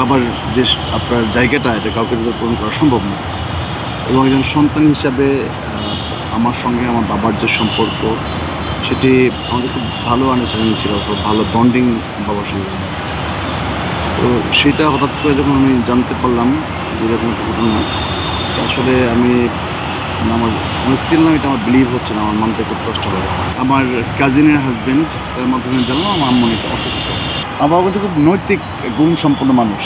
বাবার যে আপনার জায়গাটা এটা কাউকে পূরণ করা সম্ভব না। এবং একজন সন্তান হিসাবে আমার সঙ্গে আমার বাবার যে সম্পর্ক সেটি আমাদের খুব ভালো আন্ডারস্ট্যান্ডিং ছিল, খুব ভালো বন্ডিং বাবার সঙ্গে। তো সেটা হঠাৎ করে যখন আমি জানতে পারলাম যেরকম একটা ঘটনা, আসলে আমি আমার স্টিল না, এটা আমার বিলিভ হচ্ছে না, আমার মানতে খুব কষ্ট হয়। আমার কাজিনের হাজব্যান্ড তার মাধ্যমে জানলাম আমার আম্মু অনেক অসুস্থ। আমার বাবা কিন্তু খুব নৈতিক গুণ সম্পন্ন মানুষ।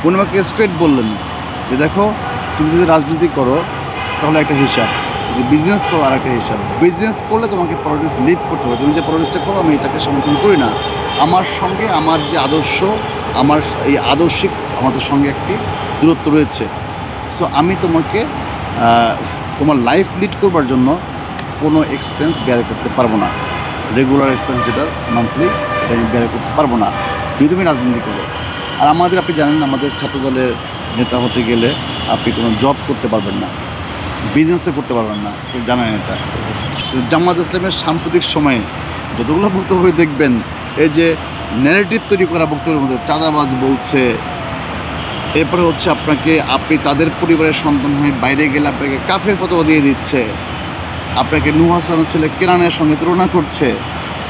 উনি আমাকে স্ট্রেট বললেন যে দেখো, তুমি যদি রাজনীতি করো তাহলে একটা হিসাব, যদি বিজনেস করো আর একটা হিসাব। বিজনেস করলে তোমাকে পলিটিক্স লিভ করতে হবে, তুমি যে পলিটিক্সটা করো আমি এটাকে সমর্থন করি না। আমার সঙ্গে আমার যে আদর্শ, আমার এই আদর্শিক আমাদের সঙ্গে একটি দূরত্ব রয়েছে। সো আমি তোমাকে তোমার লাইফ লিড করবার জন্য কোনো এক্সপেন্স বেয়ার করতে পারবো না, রেগুলার এক্সপেন্স যেটা মান্থলি, এটা আমি বেয়ার করতে পারবো না যদি তুমি রাজনীতি করো। আর আমাদের, আপনি জানেন, আমাদের ছাত্রদলের নেতা হতে গেলে আপনি কোনো জব করতে পারবেন না, বিজনেসে করতে পারবেন না, জানেন এটা। জামাত ইসলামের সাম্প্রতিক সময়ে যতগুলো বক্তব্য দেখবেন, এই যে ন্যারেটিভ তৈরি করা বক্তব্যের মধ্যে চাঁদাবাজ বলছে, এরপরে হচ্ছে আপনি তাদের পরিবারের সন্তান হয়ে বাইরে গেলে আপনাকে কাফের ফতোয়া দিয়ে দিচ্ছে, আপনাকে নূহ হাসানের ছেলে কেনানের সঙ্গে তুলনা করছে,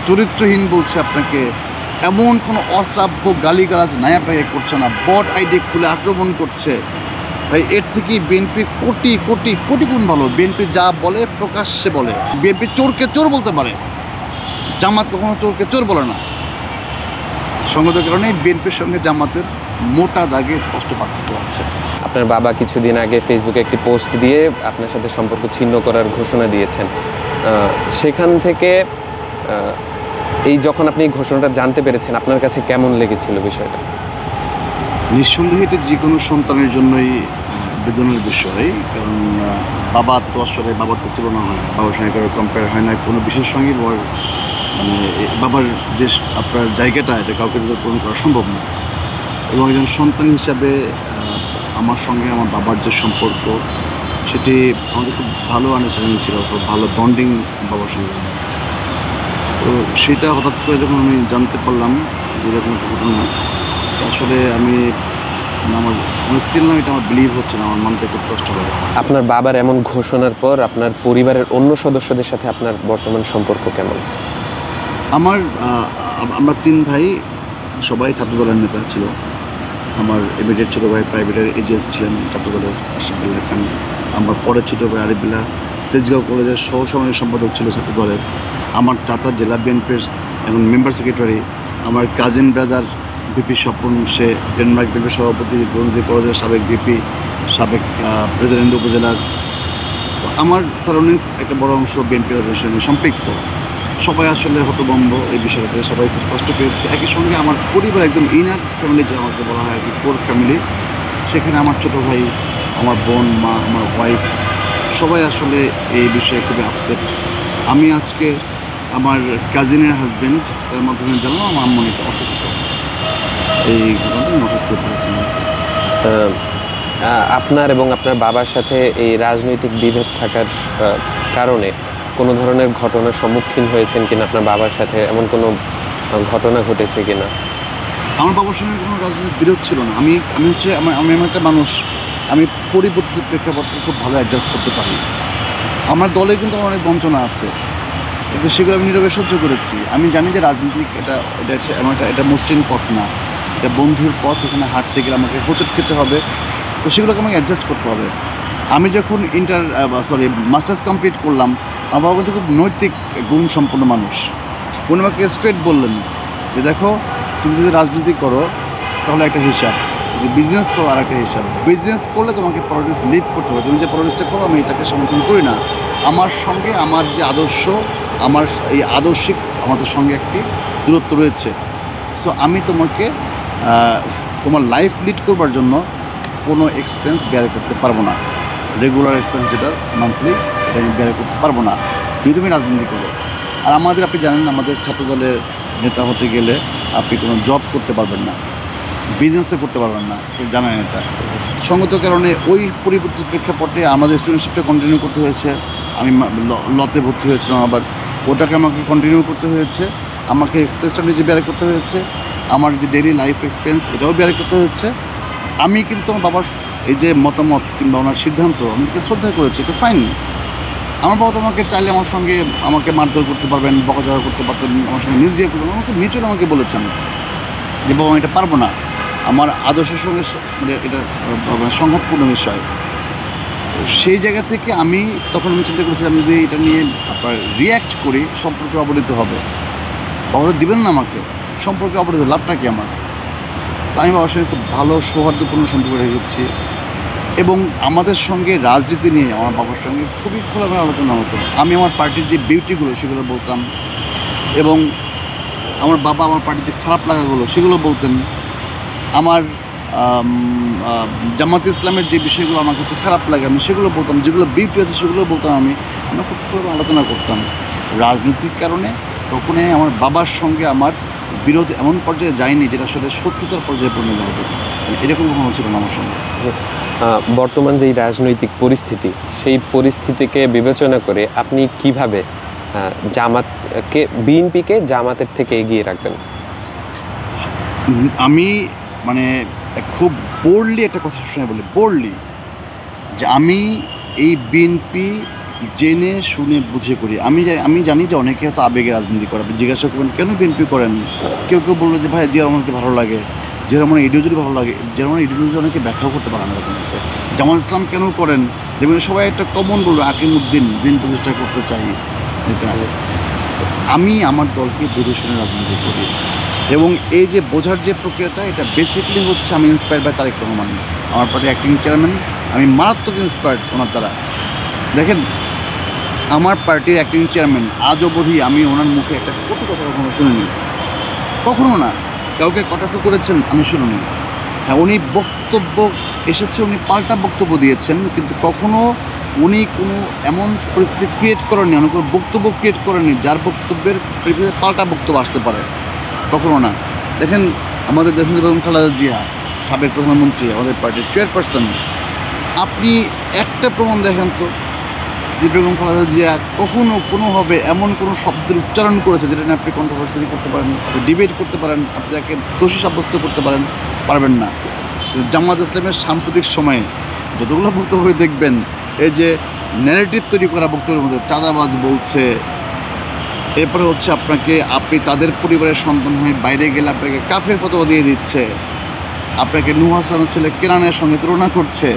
চরিত্রহীন বলছে আপনাকে, এমন কোনো অশ্রাব্য গালিগালাজ নাই আপনাকে করছে না, বট আইডি খুলে আক্রমণ করছে। ভাই, এর থেকেই বিএনপি কোটি কোটি কোটি গুণ ভালো। বিএনপি যা বলে প্রকাশ্যে বলে। বিএনপি চোরকে চোর বলতে পারে, জামাত কখনো চোরকে চোর বলে না। সঙ্গত কারণে বিএনপির সঙ্গে জামাতের মোটা দাগে স্পষ্ট পার্থক্য আছে। আপনার বাবা কিছুদিন আগে ফেসবুকে একটি পোস্ট দিয়ে আপনার সাথে সম্পর্ক ছিন্ন করার ঘোষণা দিয়েছেন। সেখান থেকে এই যখন আপনি এই ঘোষণাটা জানতে পেরেছেন, আপনার কাছে কেমন লেগেছিল বিষয়টা? নিঃসন্দেহে এটা যে কোনো সন্তানের জন্যই বেদনার বিষয়, কারণ বাবার তো তুলনা হয় না, বাবার সঙ্গে কারো কম্পেয়ার হয় না কোনো বিষয়ের সঙ্গে। বাবার যে আপনার জায়গাটা এটা কাউকে পূরণ করা সম্ভব না। এবং একজন সন্তান হিসাবে আমার সঙ্গে আমার বাবার যে সম্পর্ক সেটি আমাদের খুব ভালো আন্ডারস্ট্যান্ডিং ছিল, খুব ভালো বন্ডিং বাবার সঙ্গে। তো সেটা হঠাৎ করে যখন আমি জানতে পারলাম যেরকম একটা ঘটনা, আসলে আমি আমার স্টিল না, এটা আমার বিলিভ হচ্ছে না, আমার মানতে খুব কষ্ট হয়। আপনার বাবার এমন ঘোষণার পর আপনার পরিবারের অন্য সদস্যদের সাথে আপনার বর্তমান সম্পর্ক কেমন? আমরা 3 ভাই, সবাই ছাত্রদলের নেতা ছিল। আমার ইমিডিয়েট ছোটো ভাই প্রাইভেটের এজিএস ছিলেন ছাত্রদলের, আশরাফুল্লাহ খান। আমার পরের ছোটো ভাই আরিফুল্লাহ তেজগাঁও কলেজের সহসামরিক সম্পাদক ছিল ছাত্রদলের। আমার চাচা জেলা বিএনপির এখন মেম্বার সেক্রেটারি। আমার কাজিন ব্রাদার ভিপি স্বপন, সে ডেনমার্ক বিএনপির সভাপতি, গণিত কলেজের সাবেক ভিপি, সাবেক প্রেসিডেন্ট উপজেলার। তো আমার সারাউন্ডিংস একটা বড় অংশ বিএনপি রাজনীতির সঙ্গে সম্পৃক্ত। সবাই আসলে হতভম্ব এই বিষয়টাতে, সবাই খুব কষ্ট পেয়েছে। একই সঙ্গে আমার পরিবার একদম ইনার ফ্যামিলি, যে আমাকে বলা হয় আর কি, কোর ফ্যামিলি, সেখানে আমার ছোটো ভাই, আমার বোন, মা, আমার ওয়াইফ, সবাই আসলে এই বিষয়ে খুবই আপসেট। আমি আজকে আমার কাজিনের হাজব্যান্ড তার মাধ্যমে জানলাম আমার আম্মু অনেক অসুস্থ। এই ঘটনাটা অসুস্থ পড়েছেন। আপনার এবং আপনার বাবার সাথে এই রাজনৈতিক বিভেদ থাকার কারণে কোনো ধরনের ঘটনার সম্মুখীন হয়েছেন কিনা? আপনার বাবার সাথে এমন কোনো ঘটনা ঘটেছে কিনা? আমার বাবার সঙ্গে কোনো রাজনৈতিক বিরোধ ছিল না। আমি এমন একটা মানুষ, আমি পরিবর্তিত প্রেক্ষাপটকে খুব ভালো অ্যাডজাস্ট করতে পারি। আমার দলে কিন্তু আমার অনেক বঞ্চনা আছে, কিন্তু সেগুলো আমি নীরবে সহ্য করেছি। আমি জানি যে রাজনীতিক এটা মসৃণ পথ না, এটা বন্ধুর পথ। এখানে হাঁটতে গেলে আমাকে হোঁচট খেতে হবে, তো সেগুলোকে আমাকে অ্যাডজাস্ট করতে হবে। আমি যখন মাস্টার্স কমপ্লিট করলাম, আমার বাবা কিন্তু খুব নৈতিক গুণ সম্পন্ন মানুষ। উনি আমাকে স্ট্রেট বললেন যে দেখো, তুমি যদি রাজনীতি করো তাহলে একটা হিসাব, যদি বিজনেস করো আর একটা হিসাব। বিজনেস করলে তোমাকে পলিটিক্স লিভ করতে হবে, তুমি যে পলিটিক্সটা করো আমি এটাকে সমর্থন করি না। আমার সঙ্গে আমার যে আদর্শ, আমার এই আদর্শিক আমাদের সঙ্গে একটি দূরত্ব রয়েছে। সো আমি তোমাকে তোমার লাইফ লিড করবার জন্য কোনো এক্সপেন্স বেয়ার করতে পারবো না, রেগুলার এক্সপেন্স যেটা মান্থলি, এটা আমি বেয়ার করতে পারবো না যদি তুমি রাজনীতি করো। আর আপনি জানেন, আমাদের ছাত্রদলের নেতা হতে গেলে আপনি কোনো জব করতে পারবেন না, বিজনেসে করতে পারবেন না, জানেন এটা। সঙ্গত কারণে ওই পরিবর্তিত প্রেক্ষাপটে আমাদের স্টুডেন্টশিপটা কন্টিনিউ করতে হয়েছে। আমি লতে ভর্তি হয়েছিলাম, আবার ওটাকে আমাকে কন্টিনিউ করতে হয়েছে। আমাকে এক্সপেন্সটা নিজে বেয়ার করতে হয়েছে, আমার যে ডেইলি লাইফ এক্সপেন্স এটাও বেয়ার করতে হয়েছে। আমি কিন্তু আমার বাবার এই যে মতামত কিংবা ওনার সিদ্ধান্ত আমি শ্রদ্ধা করেছি, এটা ফাইন। আমার বাবা তো আমাকে চাইলে আমার সঙ্গে আমাকে মারধর করতে পারবেন, বকাঝকা করতে পারতেন, আমার সঙ্গে মিসবিহেভ করবেন, আমাকে মিউচুয়াল আমাকে বলেছেন যে বাবা আমি এটা পারবো না, আমার আদর্শের সঙ্গে মানে এটা সংঘাতপূর্ণ বিষয়। সেই জায়গা থেকে আমি তখন আমি চিন্তা করেছি আমি যদি এটা নিয়ে আপনার রিয়্যাক্ট করি সম্পর্কে অবনতি হবে, বাবা তো দেবেন না আমাকে, সম্পর্কে অবনতি লাভটা কি আমার। তাই আমি বাবার সঙ্গে খুব ভালো সৌহার্দ্যপূর্ণ সম্পর্ক রেখেছি এবং আমাদের সঙ্গে রাজনীতি নিয়ে আমার বাবার সঙ্গে খুবই খোলামেলা আলোচনা হতো। আমি আমার পার্টির যে বিউটিগুলো সেগুলো বলতাম এবং আমার বাবা আমার পার্টির যে খারাপ লাগাগুলো সেগুলো বলতেন। আমার জামাত ইসলামের যে বিষয়গুলো আমার কাছে খারাপ লাগে আমি সেগুলো বলতাম, যেগুলো বিউটি আছে সেগুলো বলতাম। আমরা খুব খোলামেলা আলোচনা করতাম। রাজনৈতিক কারণে কখনোই আমার বাবার সঙ্গে আমার বিরোধ এমন পর্যায়ে যায়নি যেটা আসলে শত্রুতার পর্যায়ে পরিণত হবে, এরকম কখনো ছিল না আমার সঙ্গে। বর্তমান যেই রাজনৈতিক পরিস্থিতি, সেই পরিস্থিতিকে বিবেচনা করে আপনি কিভাবে জামাতকে, বিএনপিকে জামাতের থেকে এগিয়ে রাখবেন? আমি মানে খুব বোল্ডলি একটা কথা সবসময় বলি, বোল্ডলি, যে আমি এই বিএনপি জেনে শুনে বুঝে করি। আমি জানি যে অনেকে হয়তো আবেগে রাজনীতি করে। জিজ্ঞাসা করবেন কেন বিএনপি করেন, কেউ কেউ বললো যে ভাই জিয়া রহমানকে ভালো লাগে, জিয়া রহমানের ইডিওলজি ভালো লাগে। জিয়া রহমানের ইডিওলজি অনেকে ব্যাখ্যাও করতে পারেন এরকম আছে। জামাত ইসলাম কেন করেন, যেমন সবাই একটা কমন বললো আকিমউদ্দিন দিন প্রতিষ্ঠা করতে চাই। এটা আমি আমার দলকে বুঝে শুনে রাজনীতি করি এবং এই যে বোঝার যে প্রক্রিয়াটা, এটা বেসিকলি হচ্ছে আমি ইন্সপায়ার্ড বাই তারেক রহমান, আমার পার্টির অ্যাক্টিং চেয়ারম্যান। আমি মারাত্মক ইন্সপায়ার্ড ওনার দ্বারা। দেখেন আমার পার্টির অ্যাক্টিং চেয়ারম্যান আজ অবধি আমি ওনার মুখে একটা কটু কথা কখনো শুনিনি, কখনো না। কাউকে কটাক্ষ করেছেন আমি শুনিনি। হ্যাঁ, উনি বক্তব্য এসেছে, উনি পাল্টা বক্তব্য দিয়েছেন, কিন্তু কখনো উনি কোনো এমন পরিস্থিতি ক্রিয়েট করেননি, উনি কোনো বক্তব্য ক্রিয়েট করেননি যার বক্তব্যের পাল্টা বক্তব্য আসতে পারে, কখনো না। দেখেন আমাদের দেশের বেগম খালেদা জিয়া, সাবেক প্রধানমন্ত্রী, আমাদের পার্টির চেয়ারপারসন, আপনি একটা প্রমাণ দেখেন তো যে বেগম খালেদা জিয়া কখনো কোনোভাবে এমন কোনো শব্দের উচ্চারণ করেছে যেটা নিয়ে আপনি কন্ট্রোভার্সি করতে পারেন, আপনি ডিবেট করতে পারেন, আপনি তাকে দোষী সাব্যস্ত করতে পারবেন না। জামাত ইসলামের সাম্প্রতিক সময়ে যতগুলো বক্তব্য দেখবেন, এই যে ন্যারেটিভ তৈরি করা বক্তব্যের মধ্যে চাঁদাবাজ বলছে, এরপরে হচ্ছে আপনি তাদের পরিবারের সন্তান হয়ে বাইরে গেলে আপনাকে কাফের ফতোয়া দিয়ে দিচ্ছে, আপনাকে নূহ আসলামের ছেলে কেরানের সঙ্গে তুলনা করছে,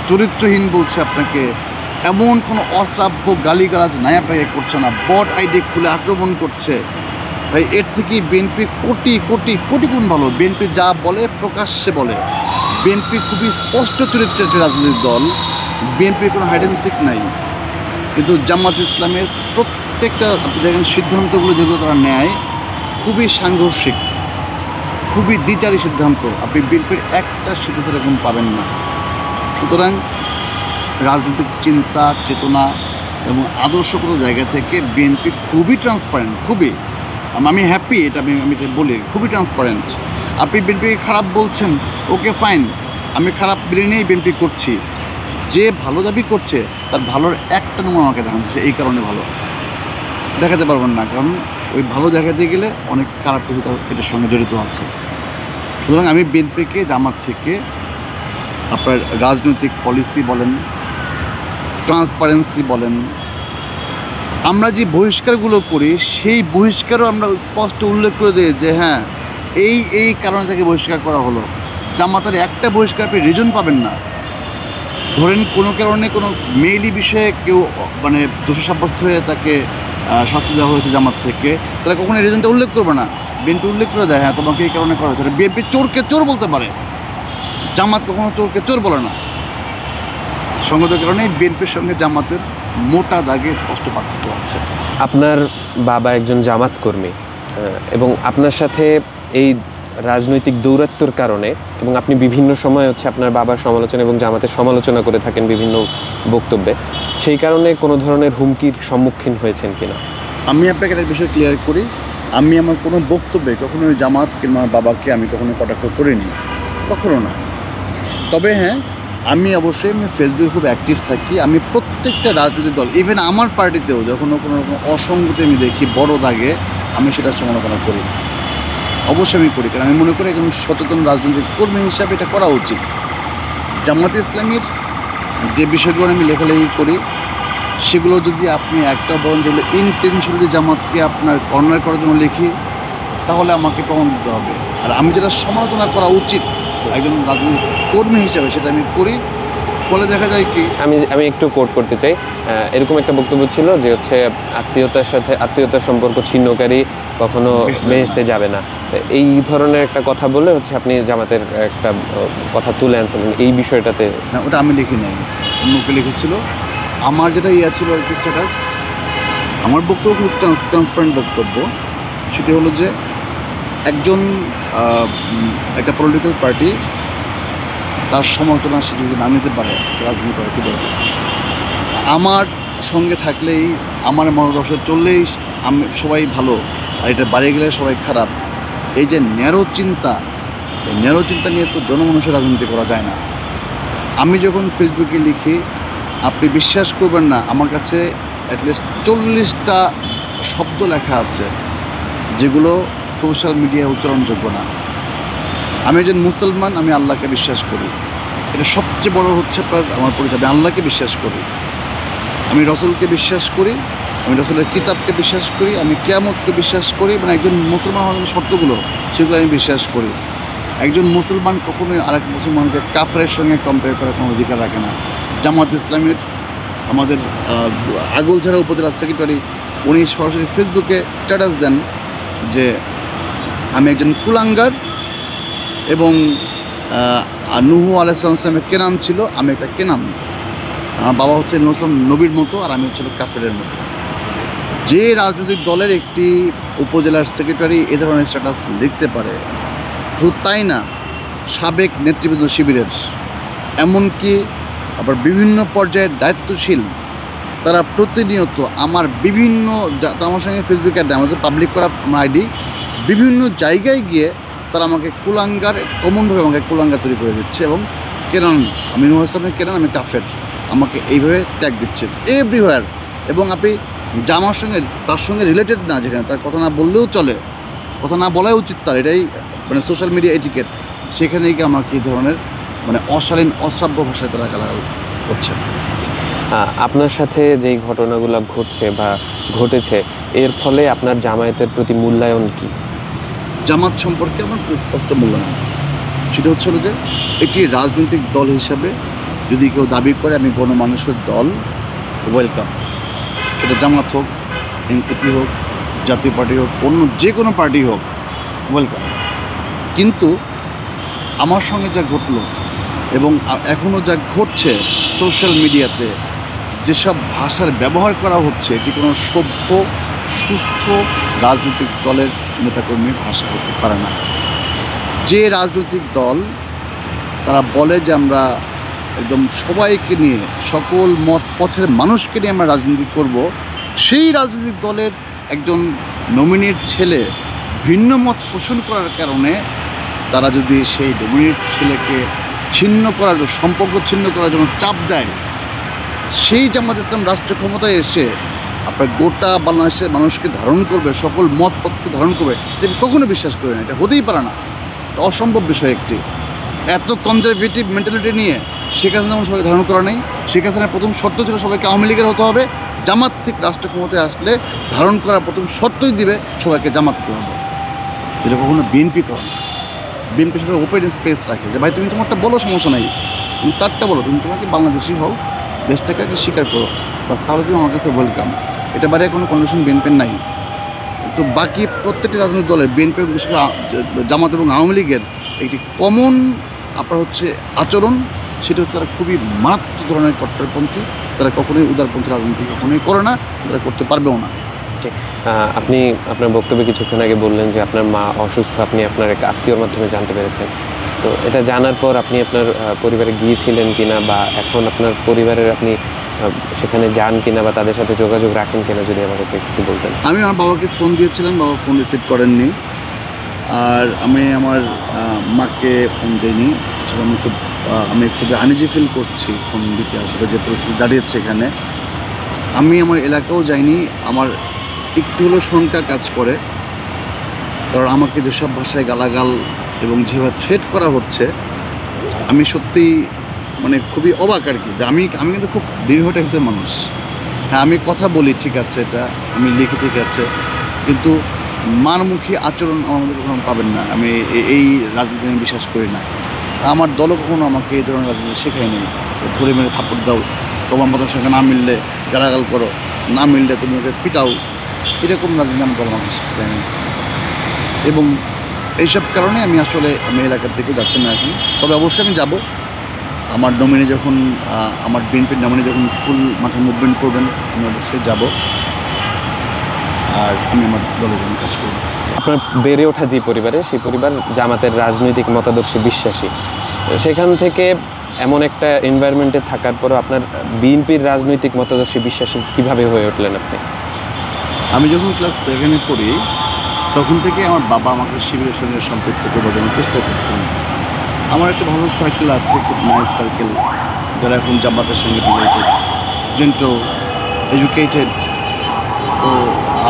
চরিত্রহীন বলছে আপনাকে, এমন কোনো অশ্রাব্য গালিগালাজ নাই আপনাকে করছে না, বট আইডি খুলে আক্রমণ করছে। ভাই এর থেকেই বিএনপি কোটি কোটি কোটি গুণ ভালো। বিএনপি যা বলে প্রকাশ্যে বলে। বিএনপি খুবই স্পষ্ট চরিত্রের একটি রাজনৈতিক দল, বিএনপির কোনো হাইড অ্যান্ড সিক নাই। কিন্তু জামাত ইসলামের প্রত্যেকটা আপনি দেখেন সিদ্ধান্তগুলো যেগুলো তারা নেয় খুবই সাংঘর্ষিক, খুবই দ্বিচারী সিদ্ধান্ত। আপনি বিএনপির একটা সিদ্ধান্ত এরকম পাবেন না। সুতরাং রাজনৈতিক চিন্তা চেতনা এবং আদর্শগত জায়গা থেকে বিএনপি খুবই ট্রান্সপারেন্ট, খুবই। আমি হ্যাপি, এটা আমি এটা বলি, খুবই ট্রান্সপারেন্ট। আপনি বিএনপিকে খারাপ বলছেন, ওকে ফাইন, আমি খারাপ মেনে নিয়েই বিএনপি করছি। যে ভালো দাবি করছে তার ভালোর একটা নমুনা আমাকে দেখান, সে এই কারণে ভালো দেখাতে পারবেন না, কারণ ওই ভালো দেখাতে গেলে অনেক খারাপ কিছু তার এটার সঙ্গে জড়িত আছে। সুতরাং আমি বিএনপিকে জামাত থেকে আপনার রাজনৈতিক পলিসি বলেন, ট্রান্সপারেন্সি বলেন, আমরা যে বহিষ্কারগুলো করি সেই বহিষ্কারও আমরা স্পষ্ট উল্লেখ করে দিই যে হ্যাঁ এই কারণে তাকে বহিষ্কার করা হলো। জামাতের একটা বহিষ্কার আপনি রিজন পাবেন না। ধরেন কোনো কারণে কোনো মেইলি বিষয়ে কেউ মানে দোষী সাব্যস্ত হয়ে তাকে শাস্তি দেওয়া হয়েছে জামাত থেকে, তারা কখনো রিজনটা উল্লেখ করবে না। বিএনপি উল্লেখ করে দেয় হ্যাঁ তোমাকে এই কারণে করা হয়েছে। বিএনপি চোরকে চোর বলতে পারে, জামাত কখনো চোরকে চোর বলে না। সঙ্গত কারণে বিএনপির সঙ্গে জামাতের মোটা দাগে স্পষ্ট পার্থক্য আছে। আপনার বাবা একজন জামাত কর্মী এবং আপনার সাথে এই রাজনৈতিক দৌরাত্ম্যর কারণে এবং আপনি বিভিন্ন সময় হচ্ছে আপনার বাবার সমালোচনা এবং জামাতের সমালোচনা করে থাকেন বিভিন্ন বক্তব্যে, সেই কারণে কোনো ধরনের হুমকির সম্মুখীন হয়েছেন কিনা? আমি আপনাকে একটা বিষয় ক্লিয়ার করি, আমি আমার কোনো বক্তব্যে কখনো জামাত কিংবা বাবাকে আমি কখনো কটাক্ষ করিনি, কখনো না। তবে হ্যাঁ আমি অবশ্যই ফেসবুকে খুব অ্যাক্টিভ থাকি। আমি প্রত্যেকটা রাজনৈতিক দল, ইভেন আমার পার্টিতেও যখন কোনো অসঙ্গতি আমি দেখি বড় দাগে, আমি সেটার সমালোচনা করি, অবশ্যই আমি করি। কারণ আমি মনে করি একজন সচেতন রাজনৈতিক কর্মী হিসাবে এটা করা উচিত। জামাতে ইসলামীর যে বিষয়গুলো আমি লেখালেখি করি সেগুলো যদি আপনি একটা বলেন যেগুলো ইনটেনশনালি জামাতকে আপনার কর্নার করার জন্য লিখি, তাহলে আমাকে প্রমাণ দিতে হবে। আর আমি যেটা সমালোচনা করা উচিত একজন রাজনৈতিক কর্মী হিসাবে সেটা আমি করি। ফলে দেখা যায় কি, আমি একটু কোট করতে চাই। এরকম একটা বক্তব্য ছিল যে হচ্ছে আত্মীয়তার সম্পর্ক ছিন্নকারী কখনো বেহেশতে যাবে না। এই ধরনের একটা কথা বলে হচ্ছে আপনি জামাতের একটা কথা তুলে আনছিলেন এই বিষয়টাতে। না, ওটা আমি লিখি নাই, অন্যকে লিখেছিল। আমার যেটা ছিল আর কি স্ট্যাটাস, আমার বক্তব্য খুব ট্রান্সপারেন্ট বক্তব্য। সেটি হলো যে একটা পলিটিক্যাল পার্টি তার সমালোচনা সে যদি না নিতে পারে, রাজনীতি করে কী দরকার? আমার সঙ্গে থাকলেই, আমার মতাদর্শে চললেই আমি সবাই ভালো, আর এটা বাড়িয়ে গেলে সবাই খারাপ। এই যে ন্যারো চিন্তা নিয়ে তো জনমানুষের রাজনীতি করা যায় না। আমি যখন ফেসবুকে লিখি, আপনি বিশ্বাস করবেন না, আমার কাছে অ্যাটলিস্ট 40টা শব্দ লেখা আছে যেগুলো সোশ্যাল মিডিয়ায় উচ্চারণযোগ্য না। আমি একজন মুসলমান, আমি আল্লাহকে বিশ্বাস করি। এটা সবচেয়ে বড় হচ্ছে আমার পরিচয়। আমি আল্লাহকে বিশ্বাস করি, আমি রসুলকে বিশ্বাস করি, আমি রসুলের কিতাবকে বিশ্বাস করি, আমি কিয়ামতকে বিশ্বাস করি। মানে একজন মুসলমান হওয়ার জন্য শর্তগুলো, সেগুলো আমি বিশ্বাস করি। একজন মুসলমান কখনোই আরেক মুসলমানকে কাফেরের সঙ্গে কম্পেয়ার করার কোনো অধিকার রাখে না। জামাত ইসলামের আমাদের আগলঝাড়া উপজেলা সেক্রেটারি, উনি সরাসরি ফেসবুকে স্ট্যাটাস দেন যে আমি একজন কুলাঙ্গার, এবং নুহু আলাইহিস সালামের কেনান ছিল, আমি একটা কেনান। আমার বাবা হচ্ছে নূহ ইসলাম নবীর মতো, আর আমি হচ্ছিল কাফেরের মতো। যে রাজনৈতিক দলের একটি উপজেলার সেক্রেটারি এ ধরনের স্ট্যাটাস লিখতে পারে, শুধু তাই না, সাবেক নেতৃবৃন্দ শিবিরের, এমনকি আবার বিভিন্ন পর্যায়ের দায়িত্বশীল, তারা প্রতিনিয়ত আমার আমার সঙ্গে ফেসবুকে আমাদের পাবলিক করা আমার আইডি, বিভিন্ন জায়গায় গিয়ে তারা আমাকে কুলাঙ্গার, কমনভাবে আমাকে কুলাঙ্গার তৈরি করে দিচ্ছে। এবং কেনান, আমি নূহ ইসলামের কেনান, আমি কাফের, আমাকে এইভাবে ট্যাগ দিচ্ছে এভরিওয়্যার। এবং আপনি তার সঙ্গে রিলেটেড না, যেখানে তার কথা না বললেও চলে, কথা না বলাই উচিত তার, এটাই মানে সোশ্যাল মিডিয়া এটিকেট, সেখানেই কি আমাকে এই ধরনের মানে অশালীন অশ্রাব্য ভাষায় তারা গালাগাল করছে। আপনার সাথে যেই ঘটনাগুলো ঘটছে বা ঘটেছে, এর ফলে আপনার জামায়াতের প্রতি মূল্যায়ন কি? জামাত সম্পর্কে আমার স্পষ্ট মূল্যায়ন, সেটা হচ্ছে যে একটি রাজনৈতিক দল হিসাবে যদি কেউ দাবি করে আমি গণমানুষের দল, ওয়েলকাম। সেটা জামাত হোক, এনসিপি হোক, জাতীয় পার্টি হোক, অন্য যে কোনো পার্টি হোক, ওয়েলকাম। কিন্তু আমার সঙ্গে যা ঘটলো এবং এখনও যা ঘটছে সোশ্যাল মিডিয়াতে, যেসব ভাষার ব্যবহার করা হচ্ছে, এটি কোনো সভ্য সুস্থ রাজনৈতিক দলের নেতাকর্মীর ভাষা হতে পারে না। যে রাজনৈতিক দল তারা বলে যে আমরা একদম সবাইকে নিয়ে, সকল মত পথের মানুষকে নিয়ে আমরা রাজনীতি করব, সেই রাজনৈতিক দলের একজন নমিনির ছেলে ভিন্ন মত পোষণ করার কারণে তারা যদি সেই নমিনির ছেলেকে সম্পর্ক ছিন্ন করার জন্য চাপ দেয়, সেই জামাত ইসলাম রাষ্ট্র ক্ষমতায় এসে আপনার গোটা বাংলাদেশের মানুষকে ধারণ করবে, সকল মত পথকে ধারণ করবে, এটা কখনো বিশ্বাস করে না। এটা হতেই পারে না, এটা অসম্ভব বিষয়। একটি এত কনজারভেটিভ মেন্টালিটি নিয়ে শেখ হাসিনা যেমন সবাই ধারণ করা নেই। শেখ হাসিনার প্রথম শর্ত ছিল সবাইকে আওয়ামী লীগের হতে হবে, জামাত থেকে রাষ্ট্র ক্ষমতায় আসলে ধারণ করার প্রথম শর্তই দিবে সবাইকে জামাত হতে হবে। এটা কখনো বিএনপি করে না। বিএনপি সেটা ওপেন স্পেস রাখে যে ভাই তুমি তোমারটা বলো, সমস্যা নাই, তুমি তারটা বলো, তুমি তোমাকে বাংলাদেশি হও, দেশটাকে আগে স্বীকার করো, বাস, তাহলে তুমি আমার কাছে ওয়েলকাম। এটা বাইরে কোনো কন্ডিশন বিএনপির নাই। তো বাকি প্রত্যেকটি রাজনৈতিক দলের, বিএনপি, জামাত এবং আওয়ামী লীগের একটি কমন আপনার হচ্ছে আচরণ, সেটা হচ্ছে তারা খুবই মারাত্মক ধরনের কট্টরপন্থী। তারা কখনোই উদারপন্থী রাজনীতি কখনোই করে না, তারা করতে পারবেও না। আপনি আপনার বক্তব্যে কিছুক্ষণ আগে বললেন যে আপনার মা অসুস্থ, আপনি আপনার এক আত্মীয়র মাধ্যমে জানতে পেরেছেন। তো এটা জানার পর আপনি আপনার পরিবারে গিয়েছিলেন কিনা, বা এখন আপনার পরিবারের আপনি সেখানে যান কিনা, বা তাদের সাথে যোগাযোগ রাখেন কিনা, যদি আমাকে একটু বলতেন। আমি আমার বাবাকে ফোন দিয়েছিলাম, বাবা ফোন রিসিভ করেননি। আর আমি আমার মাকে ফোন দিইনি। আসলে আমি খুবই আনইজি ফিল করছি ফোন দিতে, আসলে যে পরিস্থিতি দাঁড়িয়েছে এখানে। আমি আমার এলাকাও যাইনি। আমার একটু হলেও শঙ্কা কাজ করে, কারণ আমাকে যেসব ভাষায় গালাগাল এবং যেভাবে থ্রেট করা হচ্ছে, আমি সত্যিই মানে খুবই অবাক আর কি, যে আমি কিন্তু খুব নিরীহ টাইপের মানুষ। হ্যাঁ, আমি কথা বলি ঠিক আছে, এটা আমি লিখি ঠিক আছে, কিন্তু মানমুখী আচরণ আমার মধ্যে কখনো পাবেন না। আমি এই রাজনীতি আমি বিশ্বাস করি না। আমার দলও কখনো আমাকে এই ধরনের রাজনীতি শেখায়নি। ধরে মেরে থাপ্পড় দাও, তোমার মতের সঙ্গে না মিললে গালাগাল করো, না মিললে তুমি ওকে পিটাও, এরকম রাজনীতি আমার দল আমাকে শেখায়নি। এবং এইসব কারণে আমি এলাকার থেকে যাচ্ছি না এখন। তবে অবশ্যই আমি যাব, আমার নমিনি যখন আমার বিএনপির নমিনি যখন ফুল মাঠে মুভমেন্ট করবেন আমি অবশ্যই যাব, আর আমি আমার দলের জন্য কাজ করব। আপনার বেড়ে ওঠা যে পরিবারে, সেই পরিবার জামাতের রাজনৈতিক মতাদর্শে বিশ্বাসী। সেখান থেকে এমন একটা এনভায়রনমেন্টে থাকার পরও আপনার বিএনপির রাজনৈতিক মতাদর্শে বিশ্বাসী কীভাবে হয়ে উঠলেন আপনি? আমি যখন ক্লাস 7-এ পড়ি তখন থেকে আমার বাবা আমাকে শিবিরের সঙ্গে সম্পৃক্ত করার জন্য চেষ্টা করতেন। আমার একটা ভালো সার্কেল আছে, খুব নাইস সার্কেল, যারা এখন জামাতের সঙ্গে রিলেটেড, জেন্টো, এডুকেটেড। তো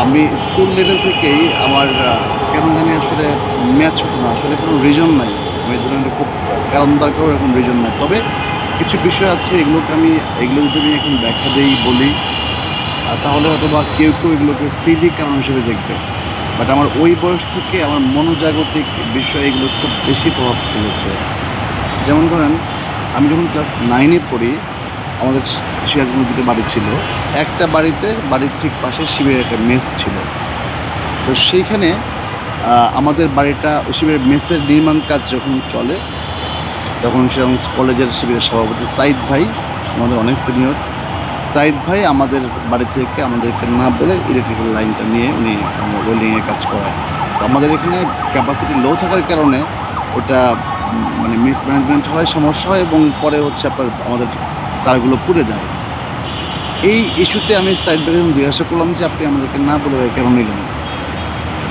আমি স্কুল লেভেল থেকেই আমার কেন জানি ম্যাচ হতো না, কোনো রিজন নাই। আমি ধরনের খুব কারণ দরকার, এরকম রিজন নাই। তবে কিছু বিষয় আছে, এগুলো যদি আমি এখন ব্যাখ্যা দিই বলি, তাহলে হয়তো বা কেউ এগুলোকে সিলি কারণ হিসেবে দেখবে। বাট আমার ওই বয়স থেকে আমার মনোজাগতিক বিষয় এগুলো খুব বেশি প্রভাব ফেলেছে। যেমন ধরেন, আমি যখন ক্লাস 9-এ পড়ি, আমাদের সিরাজগঞ্জ দুটো বাড়ি ছিল। একটা বাড়ির ঠিক পাশে শিবিরের একটা মেস ছিল। তো সেইখানে আমাদের বাড়িটা, শিবিরের মেসের নির্মাণ কাজ যখন চলে, তখন সিরাজগঞ্জ কলেজের শিবিরের সভাপতি সাইদ ভাই, আমাদের অনেক সিনিয়র, সাইদ ভাই আমাদের বাড়ি থেকে আমাদেরকে না বলে ইলেকট্রিক্যাল লাইনটা নিয়ে উনি ওয়েল্ডিংয়ের কাজ করায়। তো আমাদের এখানে ক্যাপাসিটি লো থাকার কারণে ওটা মানে মিসম্যানেজমেন্ট হয়, সমস্যা হয়, এবং পরে আপনার আমাদের তারগুলো পুড়ে যায়। এই ইস্যুতে আমি সাইদ ভাইকে জিজ্ঞাসা করলাম যে আপনি আমাদেরকে না বলে কেন নিলেন।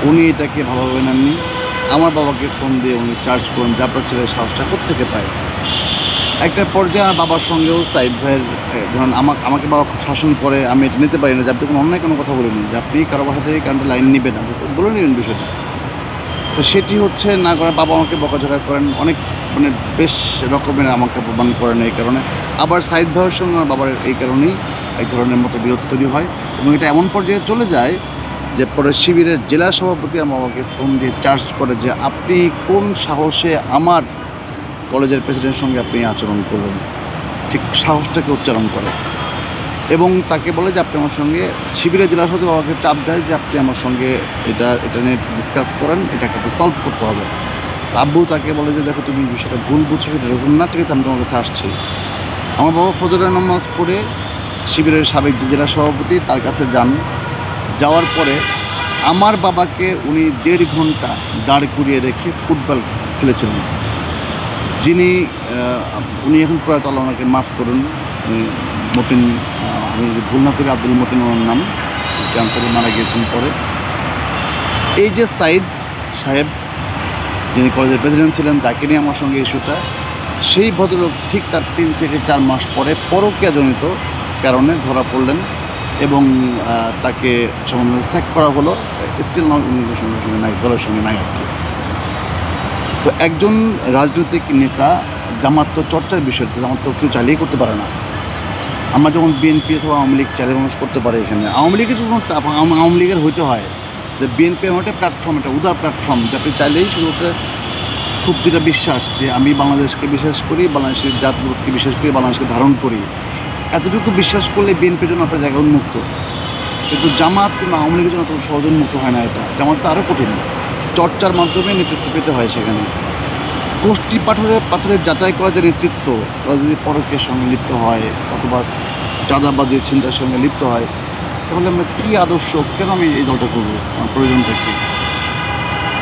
উনি এটাকে ভালোভাবে নেননি। আমার বাবাকে ফোন দিয়ে উনি চার্জ করেন যে আপনার ছেলের সাহসটা কোত্থেকে পায়। একটা পর্যায়ে আমার বাবার সঙ্গেও সাইদ ভাইয়ের ধরুন আমাকে বাবা খুব শাসন করে, আমি এটা নিতে পারি না, যে আপনি কোনো অন্যায় কোনো কথা বলিনি, যে আপনি কারো বাসা থেকে কারেন্টের লাইন নেবেন, আপনি বলে নেবেন বিষয়টা। তো সেটি না করে বাবা আমাকে বকাঝকা করেন, অনেক মানে বেশ রকমের আমাকে অপমান করেন। এই কারণে আবার সাইদ ভাইয়ের সঙ্গে আমার বাবার এই কারণেই এক ধরনের মতো বিরোধ তৈরি হয়, এবং এটা এমন পর্যায়ে চলে যায় যে পরে শিবিরের জেলা সভাপতি আমার বাবাকে ফোন দিয়ে চার্জ করে যে আপনি কোন সাহসে আমার কলেজের প্রেসিডেন্টের সঙ্গে আপনি আচরণ করলেন, ঠিক সাহসটাকে উচ্চারণ করে, এবং তাকে বলে যে আপনি আমার সঙ্গে, শিবিরের জেলা সভাপতি বাবাকে চাপ দেয় যে আপনি আমার সঙ্গে এটা নিয়ে ডিসকাস করেন, এটাকে আপনি সলভ করতে হবে। আব্বু তাকে বলে যে দেখো তুমি বিষয়টা ভুল বুঝছো, সেটা এরকম না, ঠিক আছে আমি তোমার কাছে আসছি। আমার বাবা ফজরের নামাজ পড়ে শিবিরের সাবেক যে জেলা সভাপতি তার কাছে যাওয়ার পরে আমার বাবাকে উনি 1.5 ঘন্টা দাঁড় করিয়ে রেখে ফুটবল খেলেছিলেন। উনি এখন প্রয়াত, আল্লাহ ওনাকে মাফ করুন, মতিন, আমি যদি ভুল না করি আব্দুল মতিন ওনার নাম, ক্যান্সারে মারা গিয়েছেন পরে। এই যে সাইদ সাহেব যিনি কলেজের প্রেসিডেন্ট ছিলেন, যাকে নিয়ে আমার সঙ্গে ইস্যুটা, সেই ভদ্রলোক ঠিক তার 3 থেকে 4 মাস পরে পরকীয়াজনিত কারণে ধরা পড়লেন, এবং তাকে সম্বন্ধে স্যাক করা হলো। স্টিল সঙ্গে নাই, দলের সঙ্গে নাই আর কি। তো একজন রাজনৈতিক নেতা, জামাত তো চর্চার বিষয়, জামাত তো কেউ চালিয়ে করতে পারে না। আমরা যেমন বিএনপি অথবা আওয়ামী লীগ চালিয়ে মানুষ করতে পারে, এখানে আওয়ামী লীগের জন্য আওয়ামী লীগের হইতে হয় যে বিএনপি এমন একটা প্ল্যাটফর্ম, একটা উদার প্ল্যাটফর্ম, যে আপনি চাইলেই শুধু খুব যেটা বিশ্বাস যে আমি বাংলাদেশকে বিশ্বাস করি, বাংলাদেশের জাতীয়তাবাদকে বিশ্বাস করি, বাংলাদেশকে ধারণ করি, এতটুকু বিশ্বাস করলে বিএনপির জন্য আপনার জায়গা উন্মুক্ত। কিন্তু জামাত কিংবা আওয়ামী লীগের জন্য তত সহজ উন্মুক্ত হয় না। এটা জামাত তো আরও কঠিন, চর্চার মাধ্যমে নেতৃত্ব পেতে হয়। সেখানে গোষ্ঠী পাথরের যাচাই করা যে নেতৃত্ব, তারা যদি পরকীয়ার সঙ্গে লিপ্ত হয় অথবা চাঁদাবাজির চিন্তার সঙ্গে লিপ্ত হয়, তাহলে আমরা কী আদর্শ, কেন আমি এই দলটা করবো, আমার প্রয়োজনটা কী?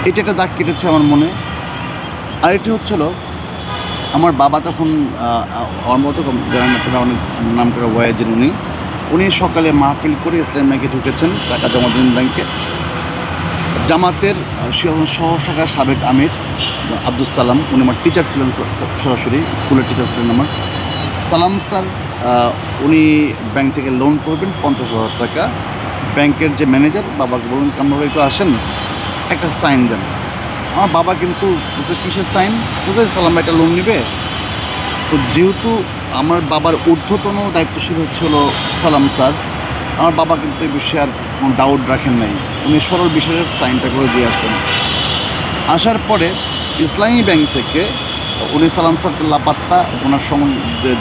এটা একটা দাগ কেটেছে আমার মনে। আরেকটি হচ্ছিল, আমার বাবা তখন আমার মতো জানেন আপনারা, অনেক নাম করে ওয়াইজেন, উনি সকালে মাহফিল করে ইসলাম ব্যাংকে ঢুকেছেন, টাকা জমা দিন ব্যাংকে। জামাতের সহ শাখার সাবেক আমির আব্দুল সালাম, উনি আমার টিচার ছিলেন, সরাসরি স্কুলের টিচার ছিলেন আমার। সালাম স্যার উনি ব্যাংক থেকে লোন করবেন 50,000 টাকা। ব্যাংকের যে ম্যানেজার বাবাকে বলুন আপনারা একটু আসেন, একটা সাইন দেন। আমার বাবা কিন্তু বলছে কিসের সাইন? বুঝে সালাম ভাই একটা লোন নেবে। তো যেহেতু আমার বাবার ঊর্ধ্বতন দায়িত্বশীল হলো সালাম স্যার, আমার বাবা কিন্তু এই বিষয়ে আর কোনো ডাউট রাখেন নাই, উনি সরল বিষয়ের সাইনটা করে দিয়ে আসতেন। আসার পরে ইসলামী ব্যাংক থেকে উনি সালাম স্যার তো লাপাত্তা, ওনার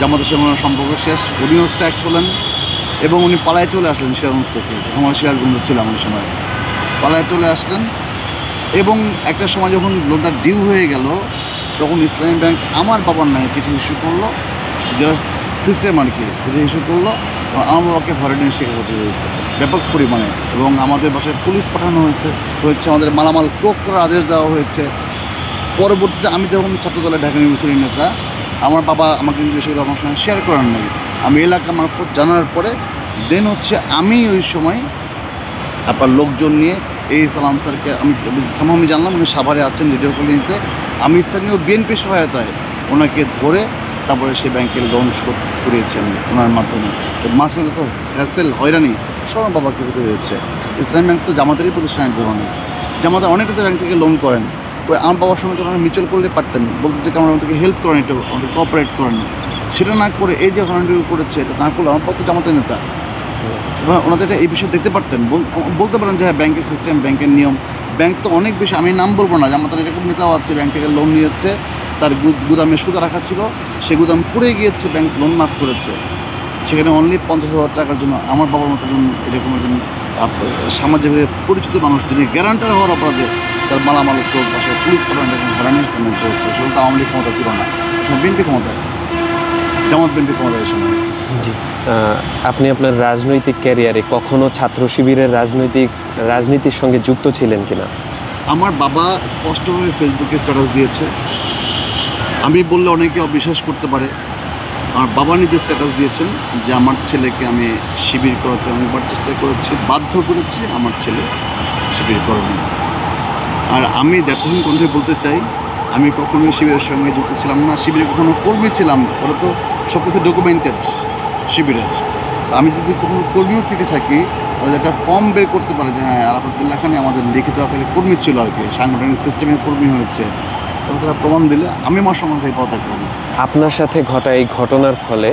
জামাতের সঙ্গে ওনার সম্পর্ক শেষ, উনিও স্যাক্ট হলেন এবং উনি পালায় চলে আসলেন সিরাজগঞ্জ থেকে। আমরা সিরাজগঞ্জে ছিলাম ওই সময়, পালায় চলে আসলেন। এবং একটা সময় যখন লোনটা ডিউ হয়ে গেল, তখন ইসলামী ব্যাংক আমার বাবার নামে চিঠি ইস্যু করলো, যেটা সিস্টেম আর কি, চিঠি ইস্যু করলো। আমার বাবাকে হয়রানির শিকার হতে হয়েছে ব্যাপক পরিমাণে, এবং আমাদের বাসায় পুলিশ পাঠানো হয়েছে, আমাদের মালামাল ক্রোক করার আদেশ দেওয়া হয়েছে। পরবর্তীতে আমি যখন ছাত্রদলের ঢাকা ইউনিভার্সিটির নেতা, আমার বাবা আমাকে কিন্তু বিষয়গুলো আমার সঙ্গে শেয়ার করার নাই। আমি এলাকা মারফত জানার পরে দেন আমি ওই সময় আপনার লোকজন নিয়ে এই সালাম স্যারকে আমি জানলাম উনি সাভারে আছেন রেডিও কলোনিতে, আমি স্থানীয় বিএনপির সহায়তায় ওনাকে ধরে তারপরে সেই ব্যাংকের লোন শোধ করিয়েছি আমি ওনার মাধ্যমে। তো মাঝখানে তো হ্যাসেল হয়রানি সব আমার বাবাকে হতে হয়েছে। ইসলামী ব্যাংক তো জামাতেরই প্রতিষ্ঠান এক ধরনের, জামাতের অনেকটা ব্যাংক থেকে লোন করেন। আমার বাবার সঙ্গে তো ওনারা মিউচুয়াল করলে পারতেন, বলতে যে আমরা আমাদেরকে হেল্প করেন, একটু আমাদের কোঅপারেট করেন, সেটা না করে এই যে হয়রানিটুকু করেছে এটা না করলে আমার বাবা তো জামাতের নেতা, ওনাদের এটা এই বিষয়ে দেখতে পারতেন, বলতে পারেন যে হ্যাঁ ব্যাংকের সিস্টেম, ব্যাংকের নিয়ম। ব্যাংক তো অনেক বেশি, আমি নাম বলবো না, জামাতের এরকম নেতাও আছে ব্যাংক থেকে লোন নিয়েছে, তার গুদামে সুদা রাখা ছিল, সে গুদাম পুড়ে গিয়েছে, ব্যাংক লোন মাফ করেছে। সেখানে অনলি 50,000 টাকার জন্য আমার বাবার মতো এরকম একজন সামাজিকভাবে পরিচিত মানুষ, যিনি গ্যারান্টার হওয়ার অপরাধে তার মালামাল বাসায় পুলিশ পাঠানো এরকম হয়রানি ইসলামেন্ট করেছে। সেগুলো তো আওয়ামী লীগ ক্ষমতা ছিল না, বিএনপি ক্ষমতায়, জামাত বিএনপি ক্ষমতায় এই সময়। জি, আপনি আপনার রাজনৈতিক ক্যারিয়ারে কখনো ছাত্র শিবিরের রাজনীতির সঙ্গে যুক্ত ছিলেন কিনা? আমার বাবা স্পষ্টভাবে ফেসবুকে স্ট্যাটাস দিয়েছে, আমি বললে অনেকে অবিশ্বাস করতে পারে। আমার বাবা নিজে স্ট্যাটাস দিয়েছেন যে আমার ছেলেকে আমি শিবির করাতে অনেকবার চেষ্টা করেছি, বাধ্য করেছি, আমার ছেলে শিবির করেনি। আর আমি দ্ব্যর্থহীন কণ্ঠে বলতে চাই, আমি কখনোই শিবিরের সঙ্গে যুক্ত ছিলাম না, শিবিরে কখনো কর্মী ছিলাম, ওরা তো সব কিছু ডকুমেন্টেড শিবিরের। আমি যদি কখনো কর্মীও থেকে থাকি, তাহলে একটা ফর্ম বের করতে পারে যে হ্যাঁ আরাফাত বিল্লাহ খান আমাদের লিখিত আকারে কর্মী ছিল আর কি, সাংগঠনিক সিস্টেমে কর্মী হয়েছে, তবে তারা প্রমাণ দিলে আমি আমার সমাজ থেকে পদত্যাগ করব। আপনার সাথে ঘটা এই ঘটনার ফলে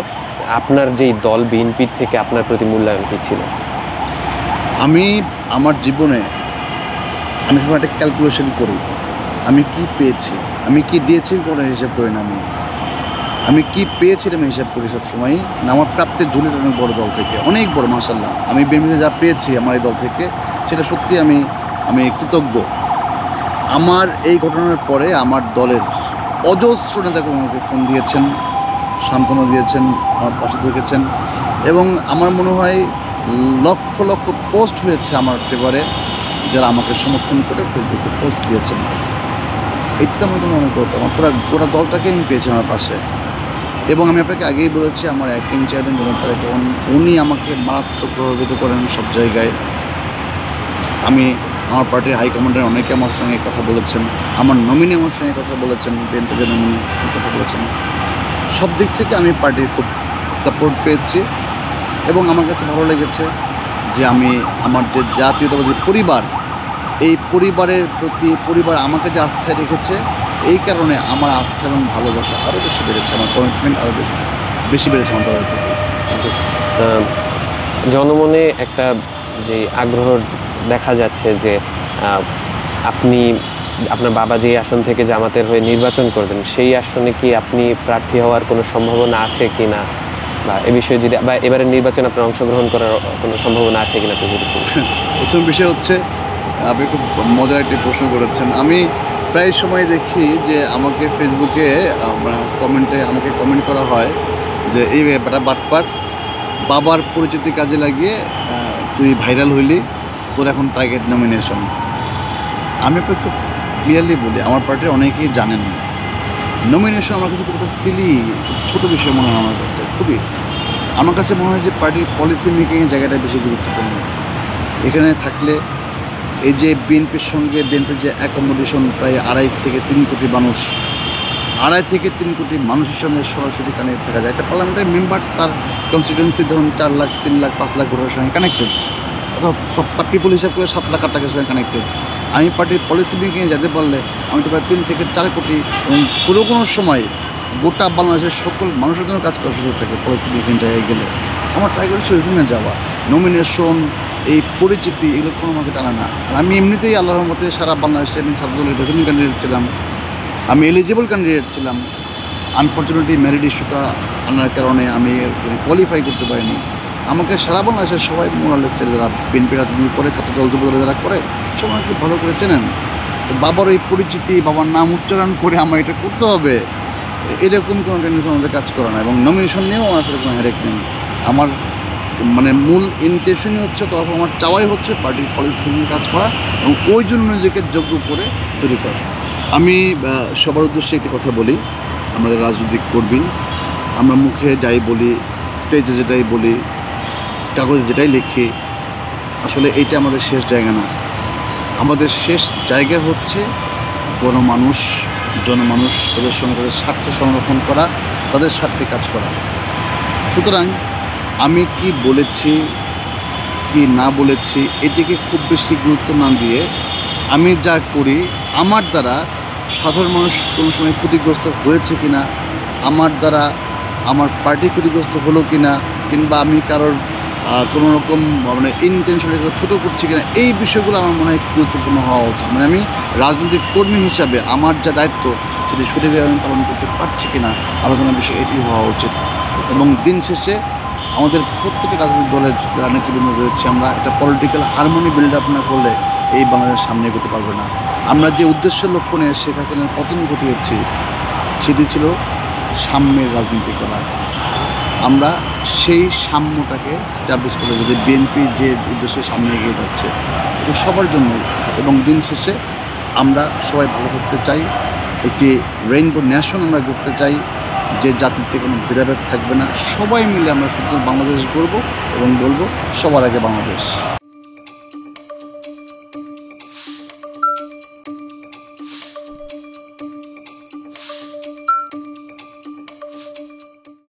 আপনার যেই দল বিএনপির থেকে আপনার প্রতি মূল্যায়ন কী ছিল? আমি আমার জীবনে আমি সময় একটা ক্যালকুলেশন করি, আমি কি পেয়েছি, আমি কি দিয়েছি কোনো হিসাব করি না, আমি কি পেয়েছি আমি হিসাব করি সবসময় না। আমার প্রাপ্তের ঝুলিটা অনেক বড় দল থেকে, অনেক বড়, মাশাআল্লাহ। আমি বিএনপিতে যা পেয়েছি আমার এই দল থেকে, সেটা সত্যি আমি কৃতজ্ঞ। আমার এই ঘটনার পরে আমার দলের অজস্র নেতাকে আমাকে ফোন দিয়েছেন, সান্ত্বনা দিয়েছেন, আমার পাশে থেকেছেন, এবং আমার মনে হয় লক্ষ লক্ষ পোস্ট হয়েছে আমার ফেভারে, যারা আমাকে সমর্থন করে ফেসবুকে পোস্ট দিয়েছেন। এটা আমার জন্য অনেক আমার গোটা দলটাকে আমি পেয়েছি আমার পাশে। এবং আমি আপনাকে আগেই বলেছি, আমার অ্যাক্টিং চেয়ারম্যান জনাব তারেক রহমান, উনি আমাকে মারাত্মক প্রভাবিত করেন সব জায়গায়। আমার পার্টির হাইকমান্ডের অনেকে আমার সঙ্গে কথা বলেছেন, আমার নমিনি আমার সঙ্গে কথা বলেছেন, বিএনপি যে নমিনি কথা বলেছেন। সব দিক থেকে আমি পার্টির খুব সাপোর্ট পেয়েছি, এবং আমার কাছে ভালো লেগেছে যে আমার যে জাতীয়তাবাদী পরিবার, এই পরিবারের প্রতি পরিবার আমাকে যে আস্থায় রেখেছে, এই কারণে আমার আস্থা এবং ভালোবাসা আরও বেশি বেড়েছে, আমার কমিটমেন্ট আরও বেশি বেড়েছে আমার দলের প্রতি। জনমনে একটা যে আগ্রহ দেখা যাচ্ছে যে আপনার বাবা যে আসন থেকে জামাতের হয়ে নির্বাচন করবেন, সেই আসনে কি আপনি প্রার্থী হওয়ার কোনো সম্ভাবনা আছে কি না, বা এ বিষয়ে যদি বা এবারের নির্বাচনে আপনার অংশগ্রহণ করার কোনো সম্ভাবনা আছে কিনা আপনি যদি প্রথম বিষয় হচ্ছে, আপনি খুব মজার একটি প্রশ্ন করেছেন। আমি প্রায় সময় দেখি যে আমাকে ফেসবুকে আমাকে কমেন্ট করা হয় যে এই ব্যাপারটা বাটপার, বাবার পরিচিতি কাজে লাগিয়ে তুই ভাইরাল হইলি, তোর এখন টার্গেট নমিনেশন। আমি আপনাকে খুব ক্লিয়ারলি বলি, আমার পার্টির অনেকেই জানেন নমিনেশন আমার কাছে খুব একটা সিলি, ছোটো বিষয় মনে হয় আমার কাছে। আমার কাছে মনে হয় যে পার্টির পলিসি মেকিংয়ের জায়গাটা বেশি গুরুত্বপূর্ণ। এখানে থাকলে এই যে বিএনপির যে অ্যাকোমোডেশন প্রায় 2.5 থেকে 3 কোটি মানুষ, 2.5 থেকে 3 কোটি মানুষের সঙ্গে সরাসরি কানেক্ট থাকা যায়। একটা পার্লামেন্টারি মেম্বার তার কনস্টিটিউয়েন্সি ধরুন 4 লাখ, 3 লাখ, 5 লাখ ভোটারের সঙ্গে কানেক্টেড, অথবা সব পিপুল হিসাব করে 7 লাখ 8 লাখের সঙ্গে কানেক্টেড। আমি পার্টির পলিসি মেকিংয়ে যেতে পারলে আমি তো প্রায় 3 থেকে 4 কোটি, এবং কোনো সময় গোটা বাংলাদেশের সকল মানুষের জন্য কাজ করার সুযোগ থাকে পলিসিবল জায়গায় গেলে। আমার ট্রাই করেছি ওইখানে যাওয়া, নমিনেশন, এই পরিচিতি, এগুলো কোনো আমাকে টানা না। আর আমি এমনিতেই আল্লাহর রহমতে সারা বাংলাদেশে আমি ছাত্রদলের প্রেসিডেন্ট ক্যান্ডিডেট ছিলাম, আমি এলিজিবল ক্যান্ডিডেট ছিলাম। আনফর্চুনেটলি মেরিট ইস্যুটা আনার কারণে আমি কোয়ালিফাই করতে পারিনি। আমাকে সারা বাংলাদেশের সবাই মোরালের ছেলে যারা বিএনপি রাজনীতি করে, ছাত্রদল যুবদল যারা করে, সবাই খুব ভালো করে চেনেন। তো বাবার ওই পরিচিতি, বাবার নাম উচ্চারণ করে আমার এটা করতে হবে, এরকম কোনো টেন্ডেন্সি আমাদের কাজ করে না। এবং নমিনেশন নিয়েও আমার সাথে কোনো হ্যারেক নেই। আমার মানে মূল ইন্টেনশনই হচ্ছে, তো আমার চাওয়াই হচ্ছে পার্টির পলিসি নিয়ে কাজ করা এবং ওই জন্য নিজেকে যোগ্য করে তৈরি করা। আমি সবার উদ্দেশ্যে একটি কথা বলি, আমাদের রাজনৈতিক কর্মী, আমরা মুখে যাই বলি, স্টেজে যেটাই বলি, কাগজে যেটাই লিখি, আসলে এইটা আমাদের শেষ জায়গা না। আমাদের শেষ জায়গা হচ্ছে গণমানুষ, জনমানুষ, তাদের সঙ্গে তাদের স্বার্থ সংরক্ষণ করা, তাদের স্বার্থে কাজ করা। সুতরাং আমি কি বলেছি কি না বলেছি এটিকে খুব বেশি গুরুত্ব না দিয়ে আমি যা করি, আমার দ্বারা সাধারণ মানুষ কোনো সময় ক্ষতিগ্রস্ত হয়েছে কি না, আমার দ্বারা আমার পার্টি ক্ষতিগ্রস্ত হলো কি না, কিংবা আমি কারোর কোনো রকম মানে ইনটেনশনালি ছোটো করছি কিনা, এই বিষয়গুলো আমার মনে হয় গুরুত্বপূর্ণ হওয়া উচিত। মানে আমি রাজনৈতিক কর্মী হিসাবে আমার যা দায়িত্ব সেটি সঠিকভাবে আমি পালন করতে পারছি কিনা, আলোচনার বিষয় এটি হওয়া উচিত। এবং দিন শেষে আমাদের প্রত্যেকটা রাজনৈতিক দলের যারা নেতৃবৃন্দ রয়েছে, আমরা একটা পলিটিক্যাল হারমোনি বিল্ড আপ না করলে এই বাংলাদেশ সামনে এগোতে পারবে না। আমরা যে উদ্দেশ্য লক্ষ্য নিয়ে শেখ হাসিনার পতন ঘটিয়েছি সেটি ছিল সাম্যের রাজনীতি করা। আমরা সেই সাম্যটাকে স্ট্যাবলিশ করে যদি বিএনপি যে উদ্দেশ্যে সামনে এগিয়ে যাচ্ছে এটা সবার জন্য, এবং দিন শেষে আমরা সবাই ভালো থাকতে চাই, একটি রেইনবো ন্যাশন আমরা করতে চাই, যে জাতিতে কোনো ভেদাভেদ থাকবে না, সবাই মিলে আমরা শুধু বাংলাদেশ গড়ব এবং বলবো সবার আগে বাংলাদেশ।